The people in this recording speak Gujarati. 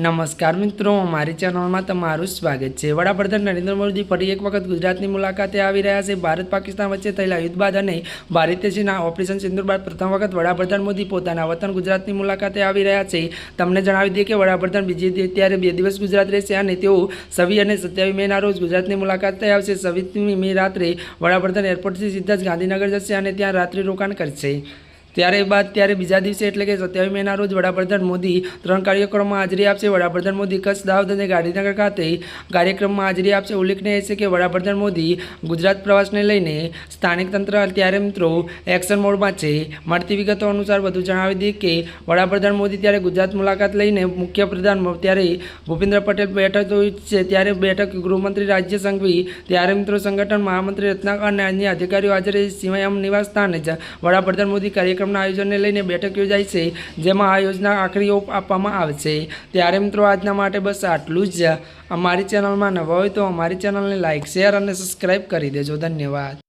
નમસ્કાર મિત્રો, અમારી ચેનલમાં તમારું સ્વાગત છે। વડાપ્રધાન નરેન્દ્ર મોદી ફરી એક વખત ગુજરાતની મુલાકાતે આવી રહ્યા છે। ભારત પાકિસ્તાન વચ્ચે થયેલા યુદ્ધ બાદ અને ભારતીય સેના ઓપરેશન સિંદૂર બાદ પ્રથમ વખત વડાપ્રધાન મોદી પોતાના વતન ગુજરાતની મુલાકાતે આવી રહ્યા છે। તમને જણાવી દઈએ કે વડાપ્રધાન ત્યારે 2 દિવસ ગુજરાત રહેશે અને તેઓ 26 અને 27 મેના રોજ ગુજરાતની મુલાકાતે આવશે। 26મી મે રાત્રે વડાપ્રધાન એરપોર્ટથી સીધા જ ગાંધીનગર જશે અને ત્યાં રાત્રિ રોકાણ કરશે। ત્યારે બીજા દિવસે એટલે કે 27 મેના રોજ વડાપ્રધાન મોદી 3 કાર્યક્રમોમાં હાજરી આપશે। વડાપ્રધાન મોદી કચ્છ, દાહોદ અને ગાંધીનગર ખાતે કાર્યક્રમમાં હાજરી આપશે। ઉલ્લેખનીય છે કે વડાપ્રધાન મોદી ગુજરાત પ્રવાસને લઈને સ્થાનિક તંત્ર ત્યારે મિત્રો એક્શન મોડમાં છે। મળતી વિગતો અનુસાર વધુ જણાવી દઈએ કે વડાપ્રધાન મોદી ત્યારે ગુજરાત મુલાકાત લઈને મુખ્યપ્રધાન ત્યારે ભૂપેન્દ્ર પટેલ બેઠક છે। ત્યારે બેઠક ગૃહમંત્રી રાજ્ય સંઘવી ત્યારે મિત્રો સંગઠન મહામંત્રી રત્નાકર અને અન્ય અધિકારીઓ હાજર સીમાયામ નિવાસ સ્થાને જ વડાપ્રધાન મોદી કાર્યક્રમના આયોજનને લઈને બેઠક યોજાઈ છે, જેમાં આ યોજના આખરી ઓપ આપવામાં આવશે। ત્યારે મિત્રો આજના માટે બસ આટલું જ। અમારી ચેનલમાં નવા હોય તો અમારી ચેનલને લાઇક, શેર અને સબસ્ક્રાઈબ કરી દેજો। ધન્યવાદ।